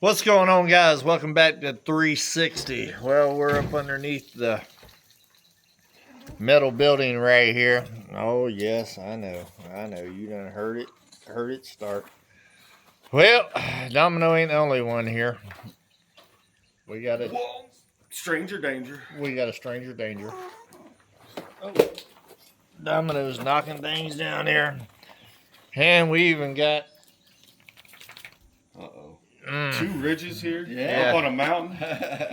What's going on, guys? Welcome back to 360. Well, we're up underneath the metal building right here. Oh yes, I know. You done heard it start. Well, Domino ain't the only one here. We got a stranger danger. We got a stranger danger. Oh, Domino's knocking things down here, and we even got. Two ridges here? Yeah. Up on a mountain?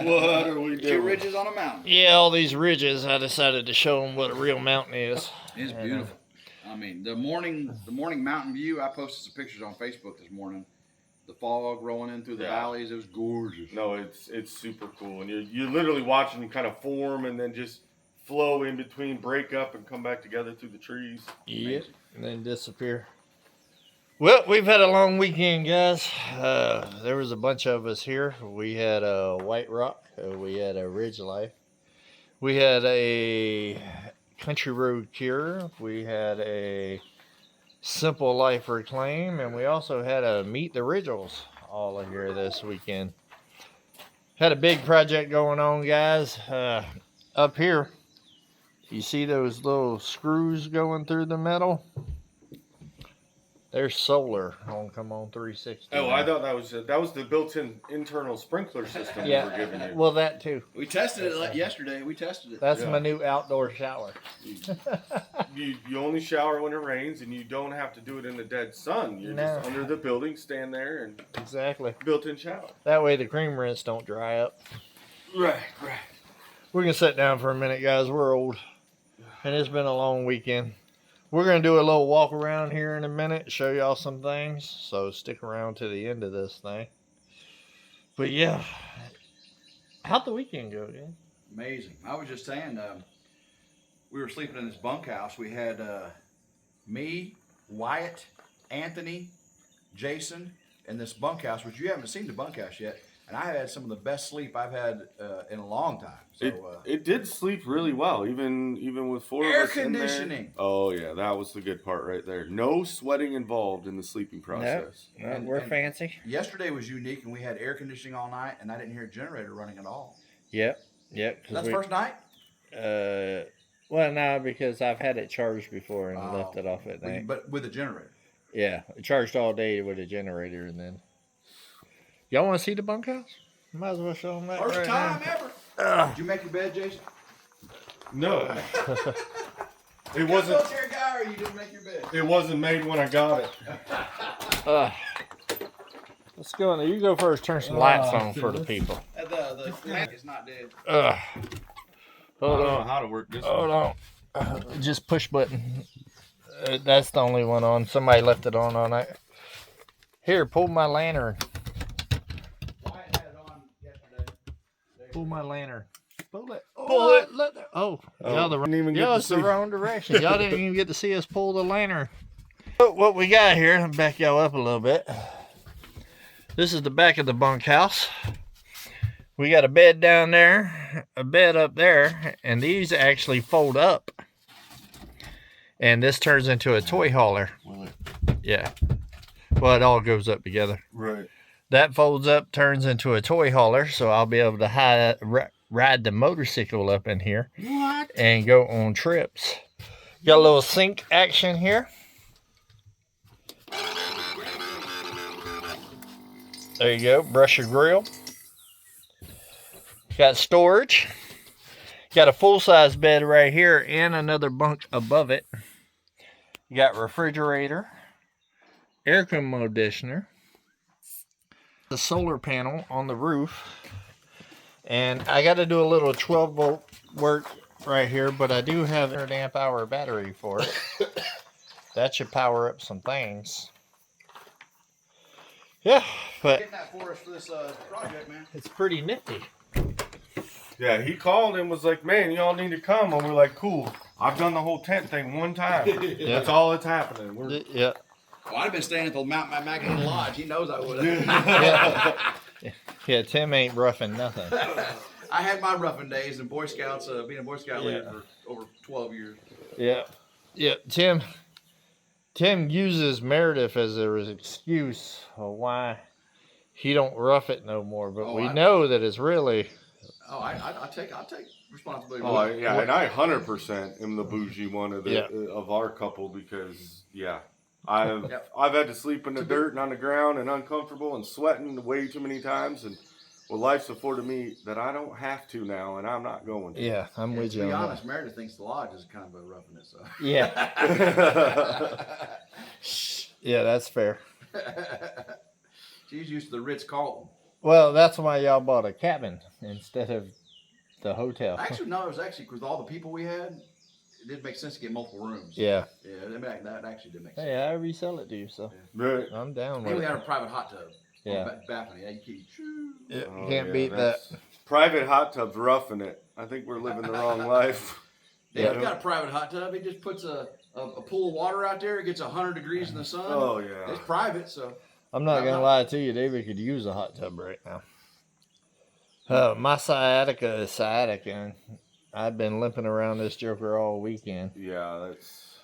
What are we doing? Two ridges on a mountain. Yeah, all these ridges. I decided to show them what a real mountain is. It's beautiful. I mean, the morning mountain view, I posted some pictures on Facebook this morning. The fog rolling in through the valleys, it was gorgeous. No, it's super cool. And you're literally watching them kind of form and then just flow in between, break up, and come back together through the trees. Yep, and then disappear. Well, we've had a long weekend, guys. There was a bunch of us here. We had a White Rock. We had a Ridge Life. We had a Country Road Cure. We had a Simple Life Reclaim. And we also had a Meet the Ridgels all in here this weekend. Had a big project going on, guys. Up here, you see those little screws going through the metal? There's solar on Come On 360. Oh, I thought that was the built-in internal sprinkler system we were giving you. Well, that too. We tested it yesterday. We tested it. That's my new outdoor shower. You only shower when it rains, and you don't have to do it in the dead sun. You're just under the building, stand there, and exactly built-in shower. That way the cream rinse don't dry up. Right. We can sit down for a minute, guys. We're old, and it's been a long weekend. We're going to do a little walk around here in a minute, show y'all some things, so stick around to the end of this thing. But yeah, how'd the weekend go, dude? Amazing. I was just saying, we were sleeping in this bunkhouse. We had me, Wyatt, Anthony, Jason in this bunkhouse, which you haven't seen the bunkhouse yet. And I had some of the best sleep I've had in a long time. So it did sleep really well, even with four air of us in there. Air conditioning. Oh yeah, that was the good part right there. No sweating involved in the sleeping process. No, we're fancy. Yesterday was unique, and we had air conditioning all night, and I didn't hear a generator running at all. Yep. That's first night? Well, no, because I've had it charged before and left it off at night. But with a generator? Yeah, it charged all day with a generator, and then... Y'all want to see the bunkhouse? Might as well show them that. First right time now. ever. Did you make your bed, Jason? No. It wasn't. You a military guy, or you didn't make your bed? It wasn't made when I got it. Let's go in there. You go first. Turn some lights on for the people. The lamp is not dead. Hold on. I don't know how to work this. Hold on. Just push button. That's the only one on. Somebody left it on all night. Here, pull my lantern. Wyatt had it on yesterday. Pull my lantern. Pull it. Pull it. Y'all it's the see. wrong direction. Y'all didn't even get to see us pull the lantern. So what we got here, I'll back y'all up a little bit. This is the back of the bunkhouse. We got a bed down there, a bed up there, and these actually fold up. And this turns into a toy hauler. Yeah. Well, it all goes up together. Right. That folds up, turns into a toy hauler, so I'll be able to ride the motorcycle up in here. What? And go on trips. Got a little sink action here. There you go. Brush your grill. Got storage. Got a full-size bed right here and another bunk above it. You got refrigerator. Air conditioner, the solar panel on the roof, and I got to do a little 12-volt work right here, but I do have an 100 amp hour battery for it. That should power up some things. Yeah, but Getting that for us for this project, man. it's pretty nifty. Yeah, he called and was like, "Man, y'all need to come." And we're like, "Cool. I've done the whole tent thing one time. That's all that's happening." Yeah. Well, I'd have been staying at the Mount Magnet Lodge. He knows I would have. Yeah, Tim ain't roughing nothing. I had my roughing days in Boy Scouts, being a Boy Scout leader for over 12 years. Yeah, Tim uses Meredith as an excuse of why he don't rough it no more. But Oh, we I- know that it's really. Oh, I'll take responsibility. Oh yeah, and I 100% am the bougie one of the Yeah. of our couple because I've Yep. I've had to sleep in the dirt and on the ground and uncomfortable and sweating way too many times, and well, life's afforded me that I don't have to now, and I'm not going to. Yeah, I'm with To you be on honest, Meredith thinks the lodge is kind of a roughing it. So. that. Yeah, yeah, that's fair. She's used to the Ritz-Carlton. Well, that's why y'all bought a cabin instead of the hotel. Actually, no, it was actually with all the people we had, it did make sense to get multiple rooms. Yeah. Yeah, that actually did make sense. Hey, I resell it to you, so Right. I'm down And with we it. had a private hot tub. Yeah. On the balcony. Yeah, you keep. Yeah, Oh, can't yeah, beat that. that's- Private hot tubs roughing it. I think we're living the wrong life. Yeah, Yeah. we got a private hot tub. He just puts a pool of water out there. It gets 100 degrees in the sun. Oh yeah. It's private, so. I'm not gonna lie to you, David could use a hot tub right now. My sciatica is sciatic, and I've been limping around this joker all weekend. Yeah, that's.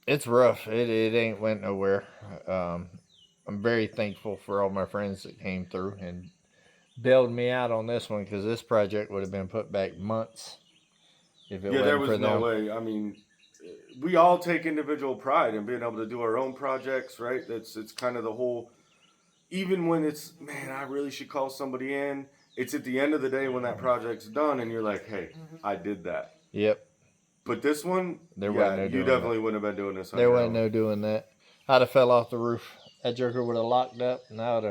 It's rough. It ain't went nowhere. I'm very thankful for all my friends that came through and bailed me out on this one because this project would have been put back months if it Yeah, there wasn't was for no them. way. I mean, we all take individual pride in being able to do our own projects, right? It's kind of the whole. Even when it's, man, I really should call somebody in. It's at the end of the day when that project's done, and you're like, hey, I did that. Yep, But this one, There wasn't no you doing definitely wouldn't have been doing this. On there your wasn't own. no doing that. I'd have fell off the roof. That joker would have locked up, and I'd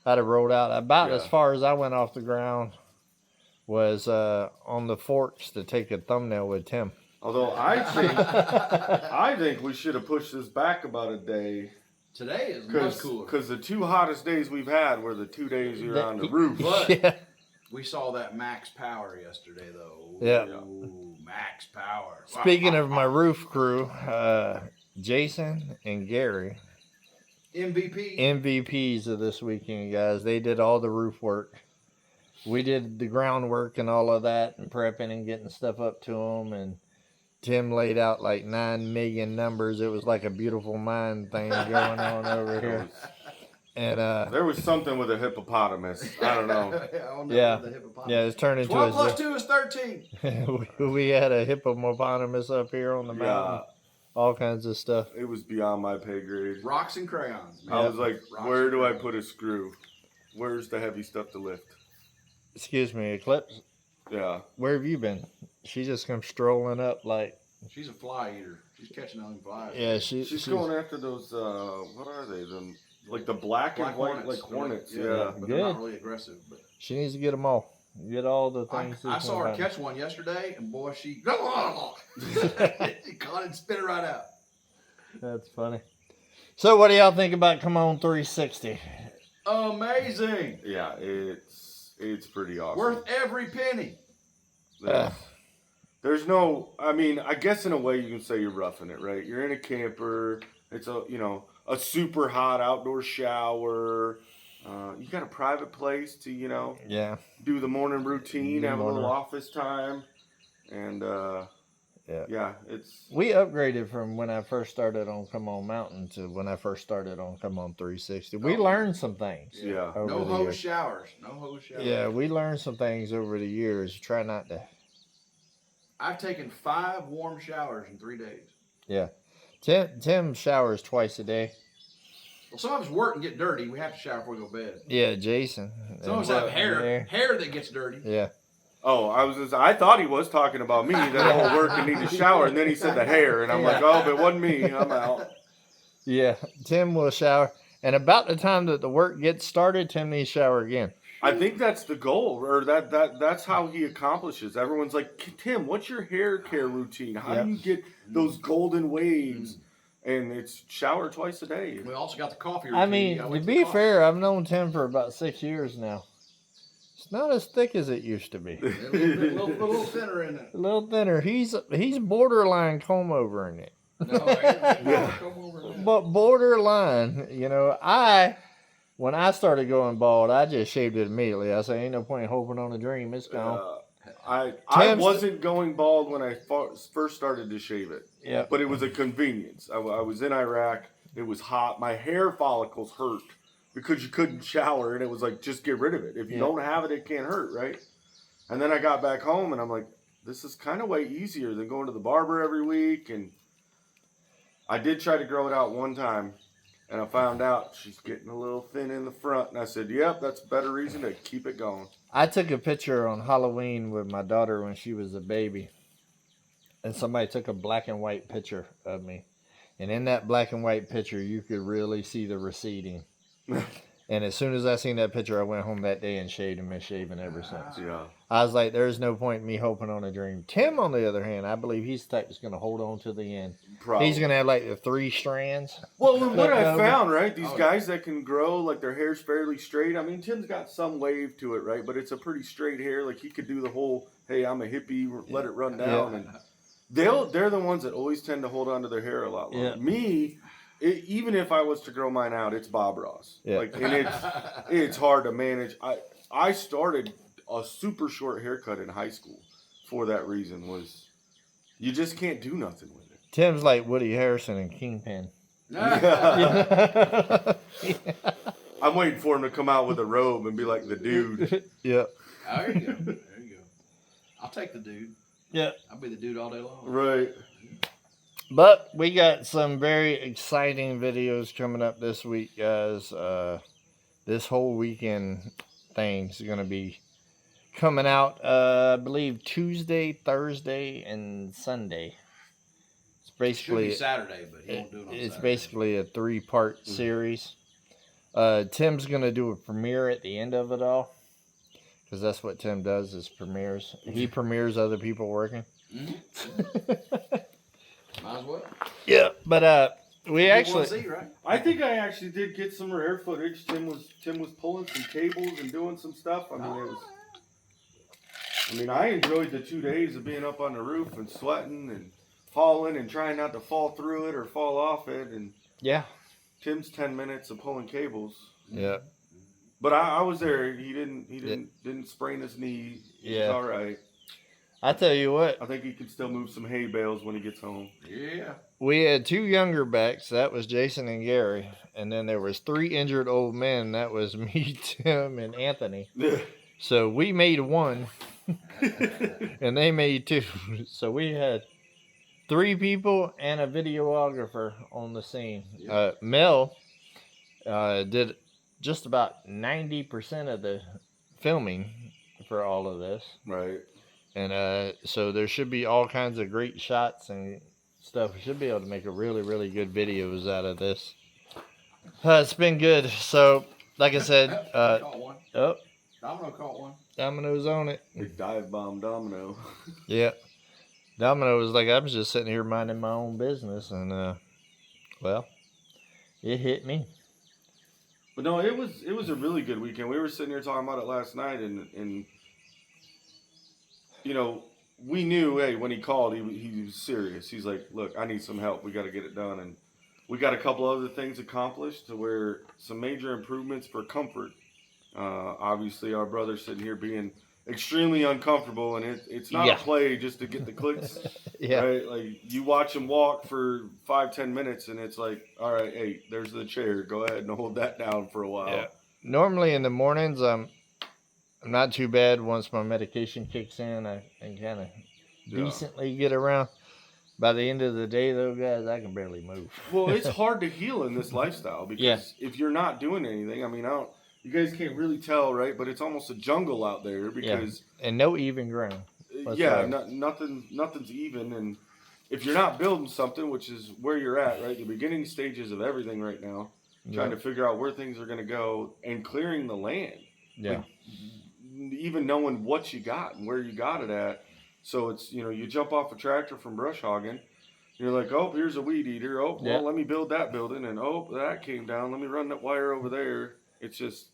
have rolled out. About as Yeah. far as I went off the ground was on the forks to take a thumbnail with Tim. Although I think we should have pushed this back about a day. Today is much cooler. Because the two hottest days we've had were the 2 days you were on the roof. But Yeah. we saw that max power yesterday, though. Yeah. Ooh, max power. Speaking of my roof crew, Jason and Gary, MVP. MVPs of this weekend, guys. They did all the roof work. We did the groundwork and all of that and prepping and getting stuff up to them. And Tim laid out like 9 million numbers. It was like a beautiful mind thing going on over here. And There was something with a hippopotamus. I don't know. Yeah. The hippopotamus. yeah, it's turned into 12 plus a 2 is 13. we had a hippopotamus up here on the mountain. Yeah, All kinds of stuff. it was beyond my pay grade. Rocks and crayons, man. I was like, Rocks where and do I crayons. put a screw? Where's the heavy stuff to lift? Excuse me, Eclipse. Yeah. Where have you been? She just comes strolling up like, She's a fly eater. She's catching on flies. yeah, She's going after those, what are they? Like the black and white, like hornets. Yeah. But Good. they're not really aggressive. But She needs to get them all. Get all the I things. saw her catch one yesterday, and boy, she she caught it and spit it right out. That's funny. So, what do y'all think about Come On 360? Amazing. Yeah, it's pretty awesome. Worth every penny. There's no, I mean, I guess in a way you can say you're roughing it, right? You're in a camper. It's a super hot outdoor shower. You got a private place to, Yeah, do the morning routine, The have a morning. little office time. And, yeah, it's, we upgraded from when I first started on Come On Mountain to when I first started on Come On 360. We Oh. learned some things. yeah. over No the hose years. showers. No hose showers. Yeah, we learned some things over the years. Try not to. I've taken 5 warm showers in 3 days. Yeah, Tim showers twice a day. Well, some of us work and get dirty. We have to shower before we go to bed. Yeah, Jason. Some of us And- have hair that gets dirty. Yeah. Oh, I thought he was talking about me, that whole work and need to shower. And then he said the hair. And I'm like, oh, if it wasn't me, I'm out. Yeah, Tim will shower. And about the time that the work gets started, Tim needs to shower again. I think that's the goal, or that's how he accomplishes. Everyone's like, Tim, what's your hair care routine? How Yep. do you get those golden waves? And it's shower twice a day. We also got the coffee routine. I You mean, gotta to wait till be the coffee. fair, I've known Tim for about 6 years now. It's not as thick as it used to be. A little thinner in it. A little thinner. He's borderline comb over in it. No, come over there. But borderline, when I started going bald, I just shaved it immediately. I say, ain't no point hoping on a dream. It's gone. I Tim's- wasn't going bald when I first started to shave it, Yeah. but it was a convenience. I was in Iraq. It was hot. My hair follicles hurt because you couldn't shower, and it was like, just get rid of it. If you don't have it, it can't hurt, right? And then I got back home, and I'm like, this is kind of way easier than going to the barber every week. And I did try to grow it out one time, and I found out she's getting a little thin in the front. And I said, yep, that's a better reason to keep it going. I took a picture on Halloween with my daughter when she was a baby. And somebody took a black and white picture of me. And in that black and white picture, you could really see the receding. And as soon as I seen that picture, I went home that day and shaved and been shaving ever since. Yeah. I was like, there's no point in me hoping on a dream. Tim, on the other hand, I believe he's the type that's going to hold on to the end. Probably. He's going to have like the 3 strands. Well, what I found, right, these guys that can grow, like, their hair's fairly straight. I mean, Tim's got some wave to it, right? But it's a pretty straight hair. Like, he could do the whole, hey, I'm a hippie, let it run down. And they're the ones that always tend to hold on to their hair a lot longer. Me, even if I was to grow mine out, it's Bob Ross. Like, and it's hard to manage. I started a super short haircut in high school for that reason. Was you just can't do nothing with it. Tim's like Woody Harrelson in Kingpin. I'm waiting for him to come out with a robe and be like the dude. Yep. There you go. There you go. I'll take the dude. Yeah. I'll be the dude all day long. Right. But we got some very exciting videos coming up this week, guys. This whole weekend thing's going to be coming out, I believe, Tuesday, Thursday, and Sunday. It's basically Should be Saturday, but he won't do it on Saturday. It's basically a 3-part series. Tim's going to do a premiere at the end of it all, because that's what Tim does, is premieres. He premieres other people working. Might as well. Yeah, but we actually. See, right? I think I actually did get some rare footage. Tim was pulling some cables and doing some stuff. I enjoyed the 2 days of being up on the roof and sweating and hauling and trying not to fall through it or fall off it. And Tim's 10 minutes of pulling cables. Yeah. But I was there. He didn't sprain his knee. He was all right. I tell you what. I think he can still move some hay bales when he gets home. Yeah. We had 2 younger backs. That was Jason and Gary. And then there was 3 injured old men. That was me, Tim, and Anthony. So we made 1. And they made 2. So we had 3 people and a videographer on the scene. Mel did just about 90% of the filming for all of this. Right. And so there should be all kinds of great shots and stuff. We should be able to make a really, really good videos out of this. It's been good. So, like I said, caught one. Oh, Domino caught one. Domino's on it. Big dive bomb Domino. Yeah. Domino was like, I was just sitting here minding my own business, and well, it hit me. But no, it was a really good weekend. We were sitting here talking about it last night, and you know, we knew, hey, when he called, he was serious. He's like, look, I need some help. We got to get it done. And we got a couple other things accomplished to where some major improvements for comfort. Obviously, our brother's sitting here being extremely uncomfortable, and it's not a play just to get the clicks. Right? Like, you watch him walk for 5-10 minutes, and it's like, all right, hey, there's the chair. Go ahead and hold that down for a while. Yeah. Normally in the mornings, I'm not too bad. Once my medication kicks in, I can kind of decently get around. By the end of the day, though, guys, I can barely move. Well, it's hard to heal in this lifestyle because if you're not doing anything, I mean, you guys can't really tell, right? But it's almost a jungle out there because and no even ground. Nothing's even. And if you're not building something, which is where you're at, right, the beginning stages of everything right now, trying to figure out where things are going to go and clearing the land. Yeah. Like, even knowing what you got and where you got it at. So it's, you jump off a tractor from brush hogging. You're like, oh, here's a weed eater. Oh, well, let me build that building. And, oh, that came down. Let me run that wire over there. It's just,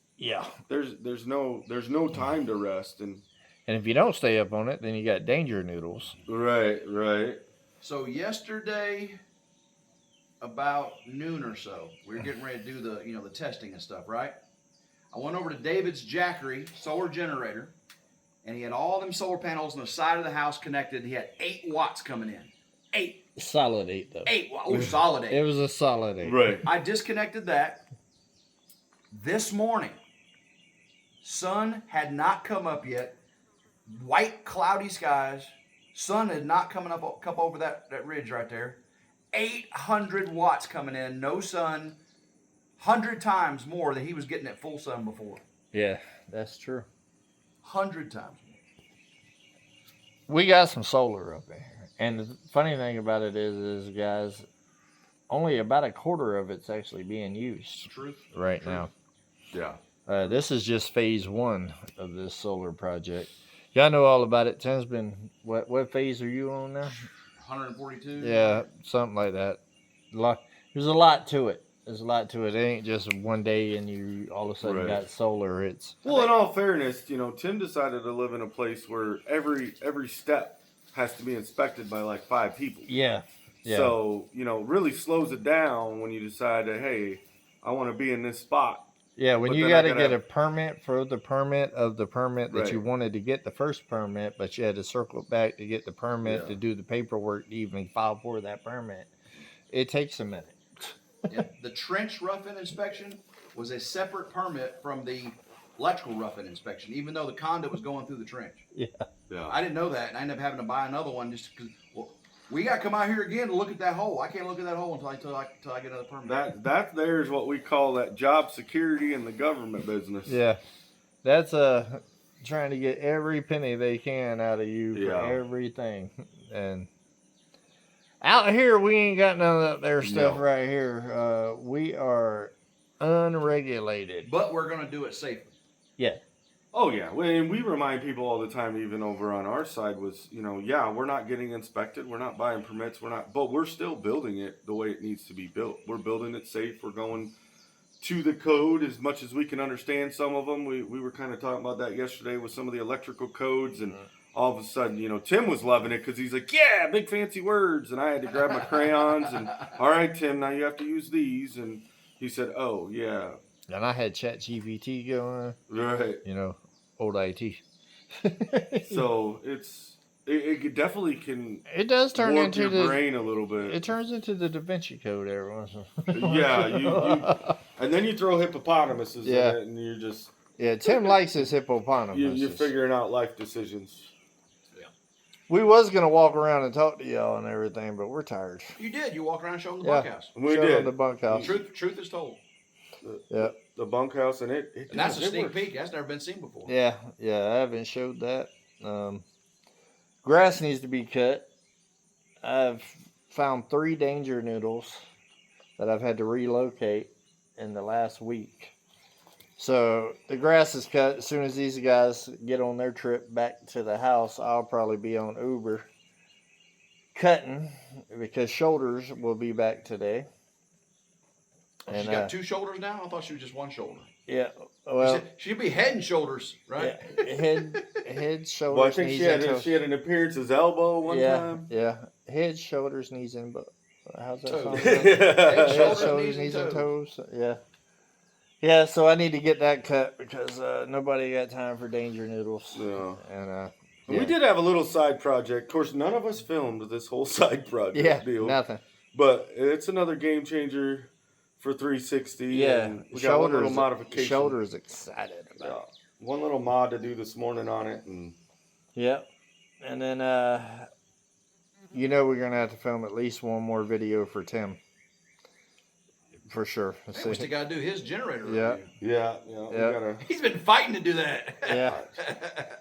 there's no time to rest. And if you don't stay up on it, then you got danger noodles. Right. So yesterday, about noon or so, we were getting ready to do the testing and stuff, right? I went over to David's Jackery solar generator, and he had all them solar panels on the side of the house connected. He had 8 watts coming in. 8. Solid 8, though. 8 watts. Oh, solid 8. It was a solid 8. Right. I disconnected that. This morning, sun had not come up yet. White, cloudy skies. Sun had not come over that ridge right there. 800 watts coming in, no sun. 100 times more than he was getting at full sun before. Yeah, that's true. 100 times more. We got some solar up there. And the funny thing about it is guys, only about a quarter of it's actually being used right now. Yeah. This is just phase 1 of this solar project. Y'all know all about it. Tim's been, what phase are you on now? 142? Yeah, something like that. There's a lot to it. There's a lot to it. It ain't just one day and you all of a sudden got solar. It's well, in all fairness, Tim decided to live in a place where every step has to be inspected by like 5 people. Yeah. So, really slows it down when you decide that, hey, I want to be in this spot. Yeah, when you got to get a permit for the permit of the permit that you wanted to get the first permit, but you had to circle back to get the permit to do the paperwork to even file for that permit. It takes a minute. Yeah, the trench rough-in inspection was a separate permit from the electrical rough-in inspection, even though the conduit was going through the trench. Yeah. I didn't know that, and I ended up having to buy another one just because. Well, we got to come out here again to look at that hole. I can't look at that hole until I get another permit. That there's what we call that job security in the government business. Yeah, that's trying to get every penny they can out of you for everything. And out here, we ain't got none of that there stuff right here. We are unregulated, but we're gonna do it safely. Yeah. Oh yeah, and we remind people all the time, even over on our side, was we're not getting inspected, we're not buying permits, but we're still building it the way it needs to be built. We're building it safe. We're going to the code as much as we can understand some of them. We were kind of talking about that yesterday with some of the electrical codes, and all of a sudden, Tim was loving it because he's like, yeah, big fancy words, and I had to grab my crayons and all right, Tim, now you have to use these, and he said, oh yeah. And I had ChatGPT going. Right. Old IT. So it definitely can. It does turn warp into your brain a little bit. It turns into the Da Vinci Code every once in a while. Yeah, you and then you throw hippopotamuses in it, and you're just. Yeah, Tim likes his hippopotamuses. You're figuring out life decisions. We was gonna walk around and talk to y'all and everything, but we're tired. You did. You walk around and show them the bunkhouse. We did the bunkhouse. Truth is told. The bunkhouse, and it and that's a sneak peek. That's never been seen before. Yeah, I haven't showed that. Grass needs to be cut. I've found 3 danger noodles that I've had to relocate in the last week. So the grass is cut. As soon as these guys get on their trip back to the house, I'll probably be on Uber cutting because Shoulders will be back today. And she got 2 shoulders now? I thought she was just 1 shoulder. Yeah, well, she'd be head and shoulders, right? Yeah, head, shoulders. Well, I think she had an appearance as elbow one time. Yeah, head, shoulders, knees, and how's that song? Head, shoulders, knees, and toes. Yeah. So I need to get that cut because nobody got time for danger noodles. Yeah. And we did have a little side project. Of course, none of us filmed this whole side project deal. Nothing. But it's another game changer for 360. Yeah, and we got one little modification. Shoulders excited about it. One little mod to do this morning on it, and and then we're gonna have to film at least one more video for Tim, for sure. We still gotta do his generator review. Yeah. He's been fighting to do that. Yeah.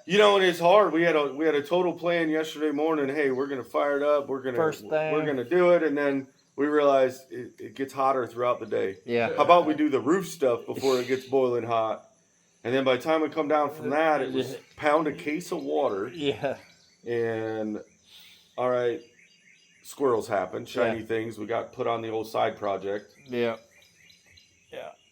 And it's hard. We had a total plan yesterday morning. Hey, we're gonna fire it up. We're gonna do it, and then we realized it gets hotter throughout the day. Yeah. How about we do the roof stuff before it gets boiling hot? And then by the time we come down from that, it was pound a case of water. Yeah. And, all right, squirrels happen, shiny things. We got put on the old side project. Yeah.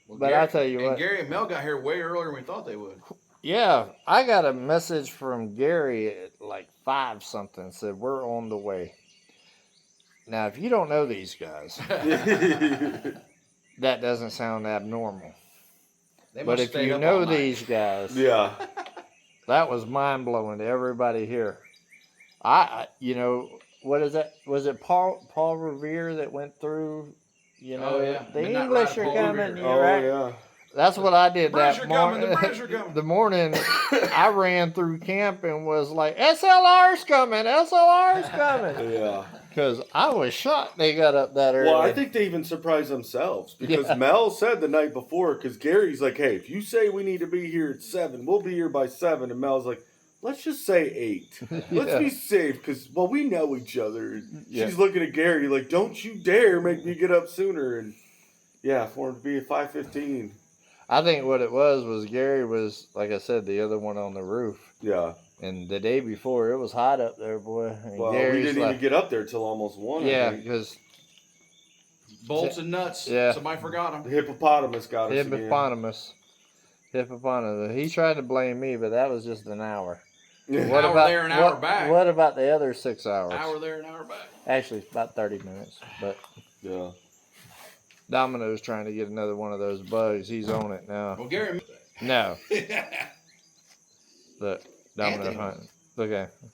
Well, but I tell you what. Gary and Mel got here way earlier than we thought they would. Yeah. I got a message from Gary at like 5 something. Said, we're on the way. Now, if you don't know these guys, that doesn't sound abnormal. But if you know these guys, that was mind-blowing to everybody here. What is that? Was it Paul Revere that went through, the English are coming, right? That's what I did British that are coming, morning. the British are coming. The morning I ran through camp and was like, SLR's coming, SLR's coming. Yeah. Because I was shocked they got up that early. Well, I think they even surprised themselves because Mel said the night before, because Gary's like, hey, if you say we need to be here at 7, we'll be here by 7. And Mel's like, let's just say 8. Let's be safe because, well, we know each other. And she's looking at Gary like, don't you dare make me get up sooner. And yeah, for him to be at 5:15. I think what it was Gary was, like I said, the other one on the roof. Yeah. And the day before, it was hot up there, boy. And Well, Gary's we didn't even get up there till almost 1. Yeah, because bolts and nuts. Yeah. Somebody forgot them. The hippopotamus got us Hippopotamus. He tried to blame me, but that was just an hour. again. What hour there, an hour back. What about the other 6 hours? Hour there, an hour back. Actually, it's about 30 minutes. But Yeah. Domino's trying to get another one of those bugs. He's on it now. Well, Gary. No. Look, Domino Anthony. hunting. Look at him.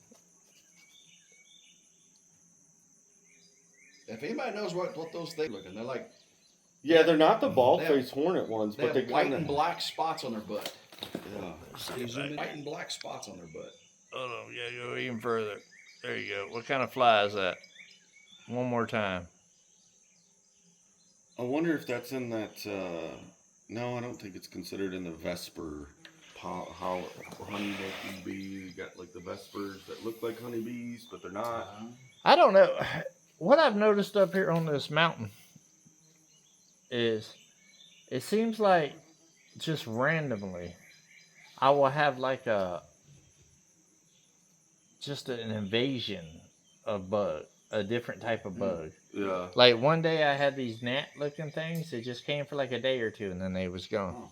If anybody knows what those things looking, they're like Yeah, they're not the They bald-faced hornet ones, they but they have white kind and of... black spots on their butt. Yeah. White and black spots on their butt. Hold on, yeah, go even further. There you go. What kind of fly is that? One more time. I wonder if that's in that... no, I don't think it's considered in the Vesper. How honey-making bee. You got like the Vespers that look like honeybees, but they're not. I don't know. What I've noticed up here on this mountain is it seems like just randomly I will have like just an invasion of a different type of bug. Yeah. Like one day I had these gnat looking things that just came for like a day or two and then they was gone. Oh.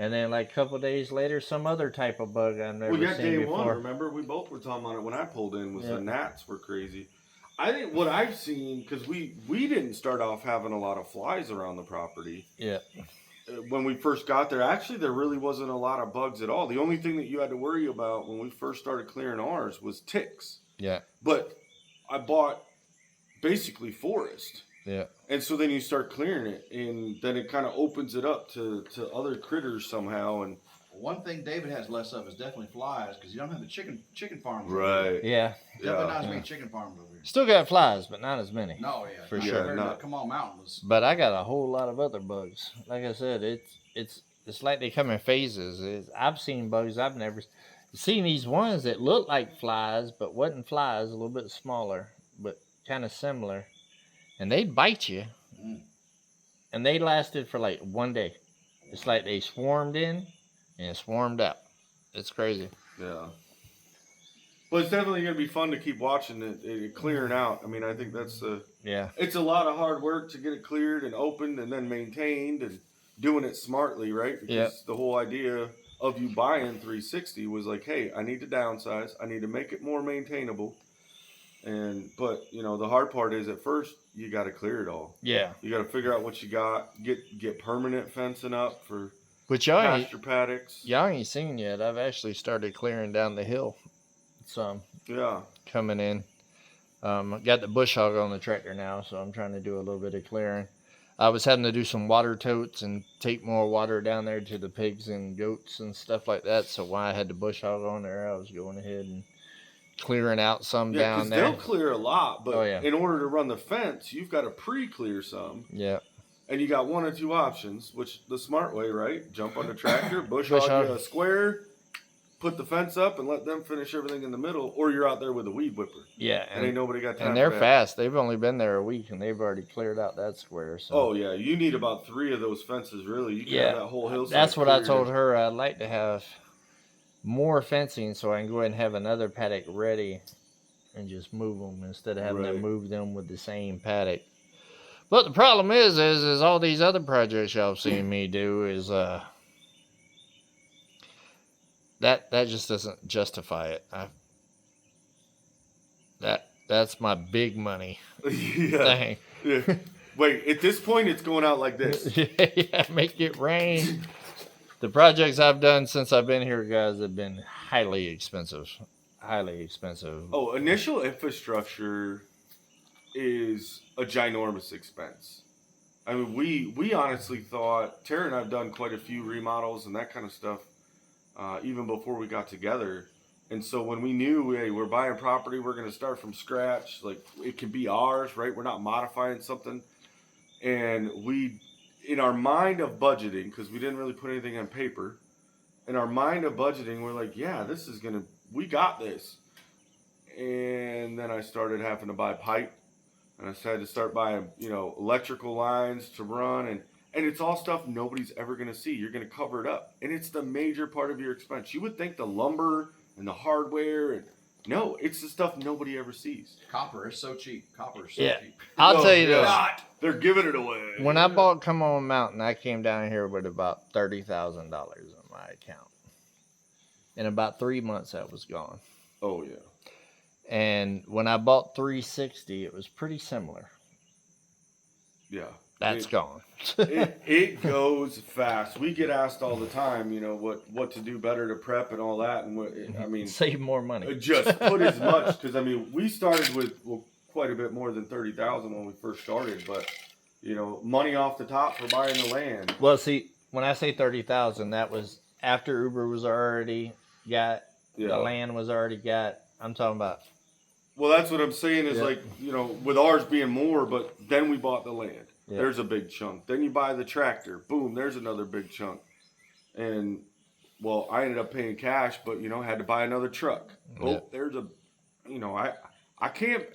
And then like a couple of days later, some other type of bug I've never We got seen day before. 1, remember? We both were talking about it when I pulled in, was Yeah. the gnats were crazy. I think what I've seen, because we didn't start off having a lot of flies around the property. Yeah. When we first got there, actually, there really wasn't a lot of bugs at all. The only thing that you had to worry about when we first started clearing ours was ticks. Yeah. But I bought basically forest. Yeah. And so then you start clearing it, and then it kind of opens it up to other critters somehow. And One thing David has less of is definitely flies because you don't have the chicken farms. Yeah. Definitely not as many chicken farms over here. Still got flies, but not as many. No, yeah. For not sure. compared Not- to Come On Mountain was. But I got a whole lot of other bugs. Like I said, it's like they come in phases. I've seen bugs I've never seen. These ones that look like flies, but wasn't flies, a little bit smaller, but kind of similar. And they'd bite you. Mm. And they lasted for like one day. It's like they swarmed in and swarmed out. It's crazy. Yeah. But it's definitely going to be fun to keep watching it clearing out. I mean, I think that's Yeah. it's a lot of hard work to get it cleared and opened and then maintained and doing it smartly, right? Because the whole idea of you buying 360 was like, hey, I need to downsize. I need to make it more maintainable. But you know, the hard part is at first you got to clear it all. Yeah. You got to figure out what you got, get permanent fencing up for But y'all pasture paddocks. ain't seen yet. I've actually started clearing down the hill. Some Yeah. coming in. Got the bush hog on the tractor now, so I'm trying to do a little bit of clearing. I was having to do some water totes and take more water down there to the pigs and goats and stuff like that. So while I had the bush hog on there, I was going ahead and clearing out some Yeah, down because there. they'll clear a lot, but Oh, yeah. in order to run the fence, you've got to pre-clear some. Yeah. And you got one or two options, which the smart way, right? Jump on the tractor, bush Bush hog hog. a square, put the fence up, and let them finish everything in the middle, or you're out there with a weed whipper. Yeah. And ain't nobody got time And they're for that. fast. They've only been there a week and they've already cleared out that square. So. Oh, yeah. You need about 3 of those fences, really. You can have that whole hillside. That's what I cleared. told her. I'd like to have more fencing so I can go ahead and have another paddock ready and just move them instead of having to Right. move them with the same paddock. But the problem is all these other projects y'all have seen me do is that just doesn't justify it. That's my big money yeah. thing. Yeah. Wait, at this point, it's going out like this. Yeah, make it rain. The projects I've done since I've been here, guys, have been highly expensive. Highly expensive. Oh, initial infrastructure is a ginormous expense. I mean, we honestly thought, Tara and I've done quite a few remodels and that kind of stuff, even before we got together. And so when we knew, hey, we're buying property, we're going to start from scratch. Like, it can be ours, right? We're not modifying something. And we, in our mind of budgeting, because we didn't really put anything on paper, in our mind of budgeting, we're like, yeah, we got this. And then I started having to buy pipe, and I had to start buying, electrical lines to run, and it's all stuff nobody's ever going to see. You're going to cover it up, and it's the major part of your expense. You would think the lumber and the hardware, and no, it's the stuff nobody ever sees. Copper is so cheap. Copper is so cheap. I'll tell you this. They're giving it away. When I bought Come On Mountain, I came down here with about $30,000 in my account. In about 3 months, that was gone. Oh, yeah. And when I bought 360, it was pretty similar. Yeah. That's gone. it goes fast. We get asked all the time, what to do better to prep and all that. And save more money. Just put as much, because we started with quite a bit more than 30,000 when we first started, but money off the top for buying the land. Well, see, when I say 30,000, that was after Uber was already got, the land was already got. I'm talking about. Well, that's what I'm saying is with ours being more, but then we bought the land. Yeah. There's a big chunk. Then you buy the tractor. Boom, there's another big chunk. And, well, I ended up paying cash, but, had to buy another truck. Yeah. Oh, there's I can't,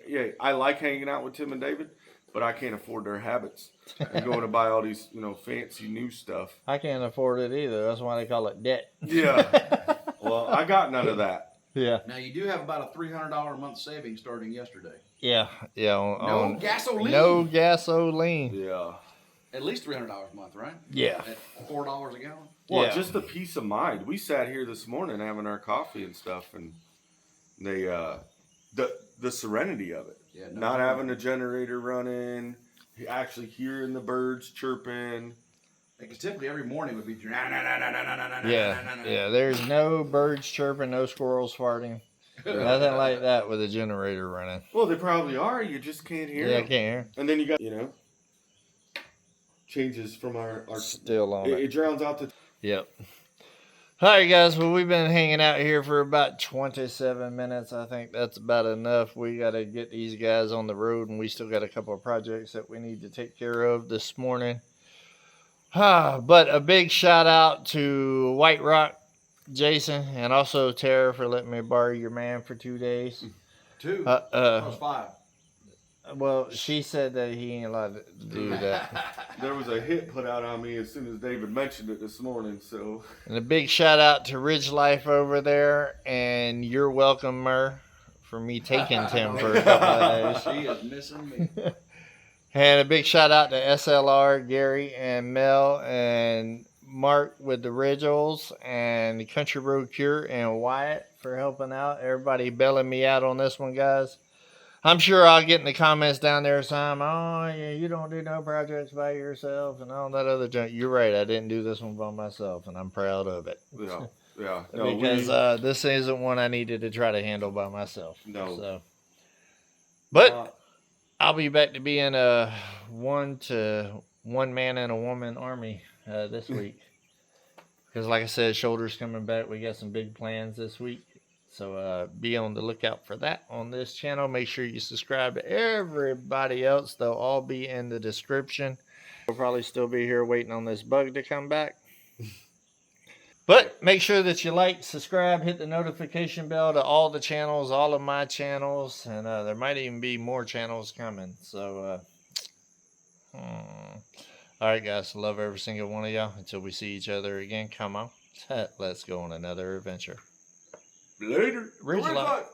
I like hanging out with Tim and David, but I can't afford their habits and going to buy all these, fancy new stuff. I can't afford it either. That's why they call it debt. Yeah. Well, I got none of that. Yeah. Now, you do have about a $300 a month savings starting yesterday. Yeah. No gasoline. No gasoline. Yeah. At least $300 a month, right? Yeah. At $4 a gallon? Well, Yeah. just the peace of mind. We sat here this morning having our coffee and stuff, and they, the serenity of it. Yeah, not having a generator running, actually hearing the birds chirping. Because typically every morning would be Yeah. There's no birds chirping, no squirrels farting. Nothing like that with a generator running. Well, they probably are. You just can't hear Yeah, I them. can't hear. And then you got, changes from our Still on it. It drowns out the... Yep. All right, guys. Well, we've been hanging out here for about 27 minutes. I think that's about enough. We got to get these guys on the road, and we still got a couple of projects that we need to take care of this morning. But a big shout out to White Rock, Jason, and also Tara for letting me borrow your man for 2 days. 2? That was 5. Well, she said that he ain't allowed to do that. There was a hit put out on me as soon as David mentioned it this morning, so... And a big shout out to Ridge Life over there, and you're welcome, Mer, for me taking Tim for a couple of days. She is missing me. And a big shout out to SLR, Gary, and Mel, and Mark with the Ridgels, and Country Road Cure, and Wyatt for helping out. Everybody bailing me out on this one, guys. I'm sure I'll get in the comments down there some, oh, yeah, you don't do no projects by yourself and all that other junk. You're right, I didn't do this one by myself, and I'm proud of it. Yeah. No, because this isn't one I needed to try to handle by myself. No. So. But I'll be back to being a one man and a woman army this week. Because like I said, shoulders coming back. We got some big plans this week. So be on the lookout for that on this channel. Make sure you subscribe to everybody else. They'll all be in the description. We'll probably still be here waiting on this bug to come back. But make sure that you like, subscribe, hit the notification bell to all the channels, all of my channels. And there might even be more channels coming. So, all right, guys. Love every single one of y'all. Until we see each other again, come on. Let's go on another adventure. Later. Ridge Life.